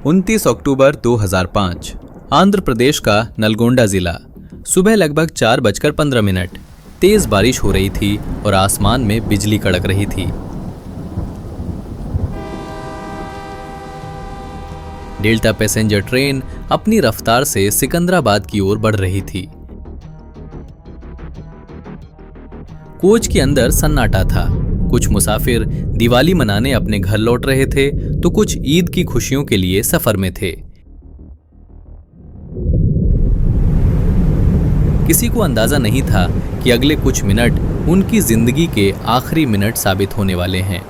29 अक्टूबर 2005 आंध्र प्रदेश का नलगोंडा जिला। सुबह लगभग 4:15 तेज बारिश हो रही थी और आसमान में बिजली कड़क रही थी। डेल्टा पैसेंजर ट्रेन अपनी रफ्तार से सिकंदराबाद की ओर बढ़ रही थी। कोच के अंदर सन्नाटा था। कुछ मुसाफिर दिवाली मनाने अपने घर लौट रहे थे तो कुछ ईद की खुशियों के लिए सफर में थे। किसी को अंदाजा नहीं था कि अगले कुछ मिनट उनकी जिंदगी के आखिरी मिनट साबित होने वाले हैं।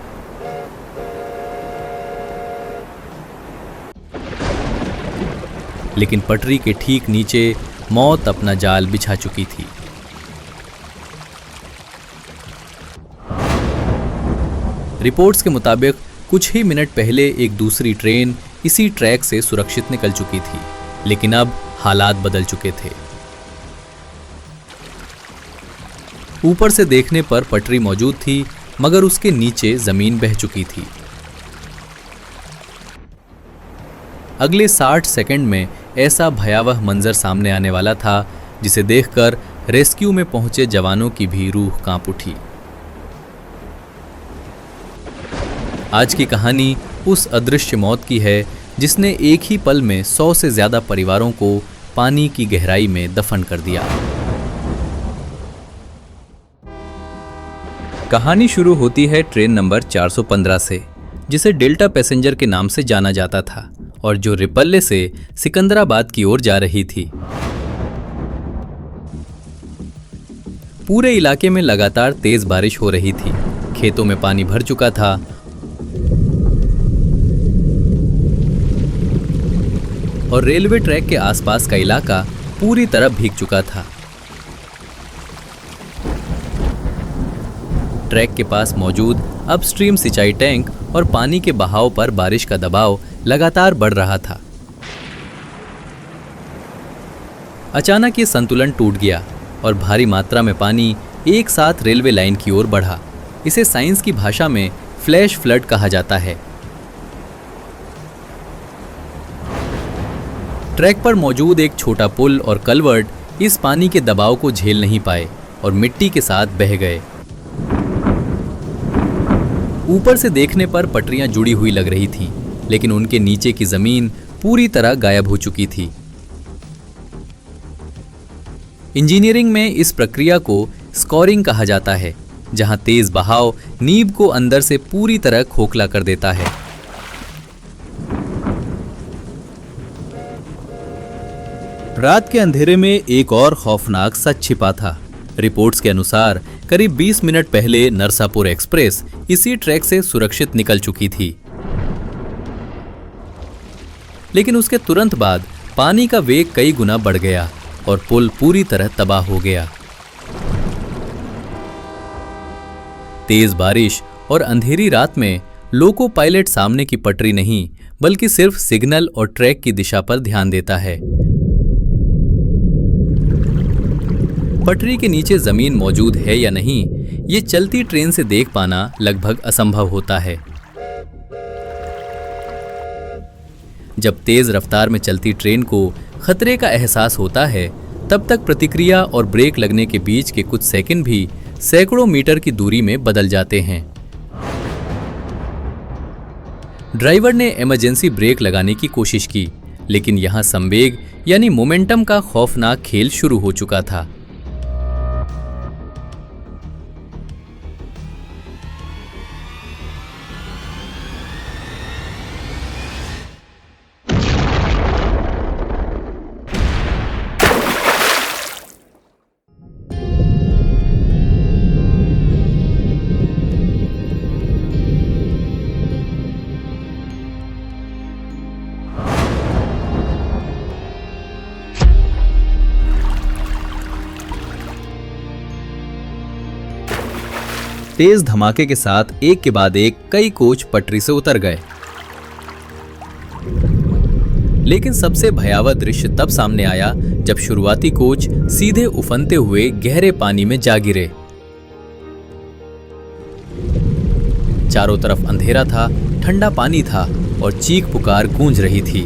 लेकिन पटरी के ठीक नीचे मौत अपना जाल बिछा चुकी थी। रिपोर्ट्स के मुताबिक कुछ ही मिनट पहले एक दूसरी ट्रेन इसी ट्रैक से सुरक्षित निकल चुकी थी, लेकिन अब हालात बदल चुके थे। ऊपर से देखने पर पटरी मौजूद थी, मगर उसके नीचे जमीन बह चुकी थी। अगले 60 सेकंड में ऐसा भयावह मंजर सामने आने वाला था जिसे देखकर रेस्क्यू में पहुंचे जवानों की भी रूह कांप उठी। आज की कहानी उस अदृश्य मौत की है जिसने एक ही पल में 100 से ज्यादा परिवारों को पानी की गहराई में दफन कर दिया। कहानी शुरू होती है ट्रेन नंबर 415 से, जिसे डेल्टा पैसेंजर के नाम से जाना जाता था और जो रिपल्ले से सिकंदराबाद की ओर जा रही थी। पूरे इलाके में लगातार तेज बारिश हो रही थी। खेतों में पानी भर चुका था और रेलवे ट्रैक के आसपास का इलाका पूरी तरह भीग चुका था। ट्रैक के पास मौजूद अपस्ट्रीम सिंचाई टैंक और पानी के बहाव पर बारिश का दबाव लगातार बढ़ रहा था। अचानक ये संतुलन टूट गया और भारी मात्रा में पानी एक साथ रेलवे लाइन की ओर बढ़ा। इसे साइंस की भाषा में फ्लैश फ्लड कहा जाता है। ट्रैक पर मौजूद एक छोटा पुल और कलवर्ट इस पानी के दबाव को झेल नहीं पाए और मिट्टी के साथ बह गए। ऊपर से देखने पर पटरियां जुड़ी हुई लग रही थीं, लेकिन उनके नीचे की जमीन पूरी तरह गायब हो चुकी थी। इंजीनियरिंग में इस प्रक्रिया को स्कोरिंग कहा जाता है, जहां तेज बहाव नींव को अंदर से पूरी तरह खोखला कर देता है। रात के अंधेरे में एक और खौफनाक सच छिपा था। रिपोर्ट्स के अनुसार करीब 20 मिनट पहले नरसापुर एक्सप्रेस इसी ट्रैक से सुरक्षित निकल चुकी थी, लेकिन उसके तुरंत बाद पानी का वेग कई गुना बढ़ गया और पुल पूरी तरह तबाह हो गया। तेज बारिश और अंधेरी रात में लोको पायलट सामने की पटरी नहीं, बल्कि सिर्फ सिग्नल और ट्रैक की दिशा पर ध्यान देता है। पटरी के नीचे जमीन मौजूद है या नहीं, ये चलती ट्रेन से देख पाना लगभग असंभव होता है। जब तेज रफ्तार में चलती ट्रेन को खतरे का एहसास होता है, तब तक प्रतिक्रिया और ब्रेक लगने के बीच के कुछ सेकंड भी सैकड़ों मीटर की दूरी में बदल जाते हैं। ड्राइवर ने इमरजेंसी ब्रेक लगाने की कोशिश की, लेकिन यहां संवेग यानी मोमेंटम का खौफनाक खेल शुरू हो चुका था। तेज धमाके के साथ एक के बाद एक कई कोच पटरी से उतर गए। लेकिन सबसे भयावह दृश्य तब सामने आया जब शुरुआती कोच सीधे उफनते हुए गहरे पानी में जा गिरे। चारों तरफ अंधेरा था ठंडा पानी था और चीख पुकार गूंज रही थी।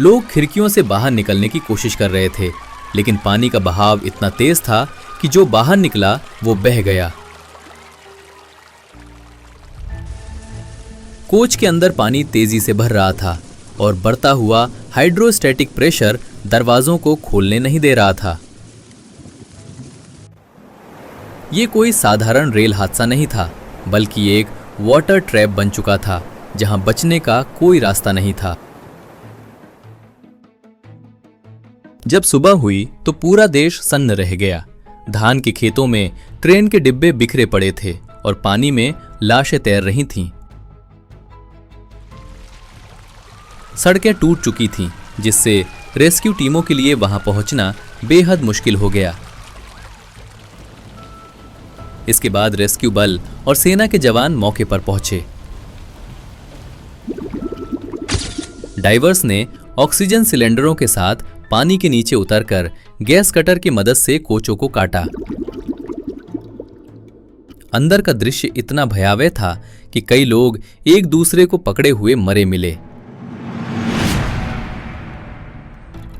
लोग खिड़कियों से बाहर निकलने की कोशिश कर रहे थे, लेकिन पानी का बहाव इतना तेज था कि जो बाहर निकला वो बह गया। कोच के अंदर पानी तेजी से भर रहा था और बढ़ता हुआ हाइड्रोस्टैटिक प्रेशर दरवाजों को खोलने नहीं दे रहा था। ये कोई साधारण रेल हादसा नहीं था, बल्कि एक वाटर ट्रैप बन चुका था जहां बचने का कोई रास्ता नहीं था। जब सुबह हुई तो पूरा देश सन्न रह गया। धान के खेतों में ट्रेन के डिब्बे बिखरे पड़े थे और पानी में लाशें तैर रही थीं। सड़कें टूट चुकी थीं, जिससे रेस्क्यू टीमों के लिए वहां पहुंचना बेहद मुश्किल हो गया। इसके बाद रेस्क्यू बल और सेना के जवान मौके पर पहुंचे। डाइवर्स ने ऑक्सीजन सिलेंडरों के साथ पानी के नीचे उतरकर गैस कटर की मदद से कोचों को काटा। अंदर का दृश्य इतना भयावह था कि कई लोग एक दूसरे को पकड़े हुए मरे मिले।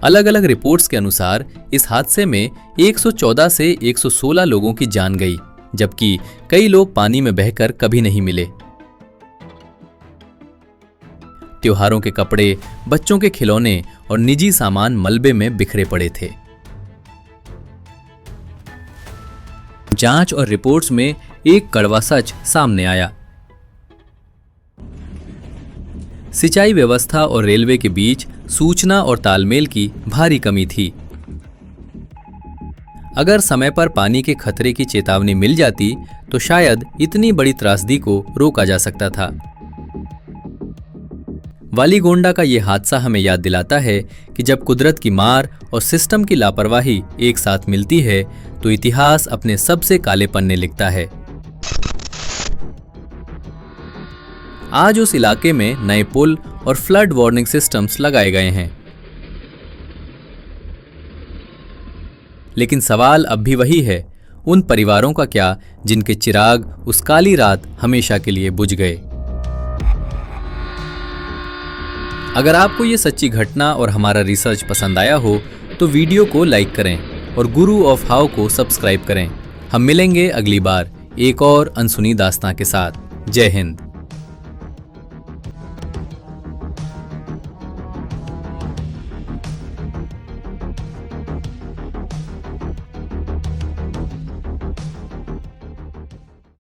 अलग अलग रिपोर्ट्स के अनुसार इस हादसे में 114 से 116 लोगों की जान गई, जबकि कई लोग पानी में बहकर कभी नहीं मिले। त्योहारों के कपड़े, बच्चों के खिलौने और निजी सामान मलबे में बिखरे पड़े थे। जांच और रिपोर्ट्स में एक कड़वा सच सामने आया। सिंचाई व्यवस्था और रेलवे के बीच सूचना और तालमेल की भारी कमी थी। अगर समय पर पानी के खतरे की चेतावनी मिल जाती तो शायद इतनी बड़ी त्रासदी को रोका जा सकता था। वालीगोंडा का यह हादसा हमें याद दिलाता है कि जब कुदरत की मार और सिस्टम की लापरवाही एक साथ मिलती है तो इतिहास अपने सबसे काले पन्ने लिखता है। आज उस इलाके में नए पुल और फ्लड वार्निंग सिस्टम्स लगाए गए हैं, लेकिन सवाल अब भी वही है, उन परिवारों का क्या जिनके चिराग उस काली रात हमेशा के लिए बुझ गए। अगर आपको ये सच्ची घटना और हमारा रिसर्च पसंद आया हो तो वीडियो को लाइक करें और गुरु ऑफ हाउ को सब्सक्राइब करें। हम मिलेंगे अगली बार एक और अनसुनी दास्तां के साथ। जय हिंद।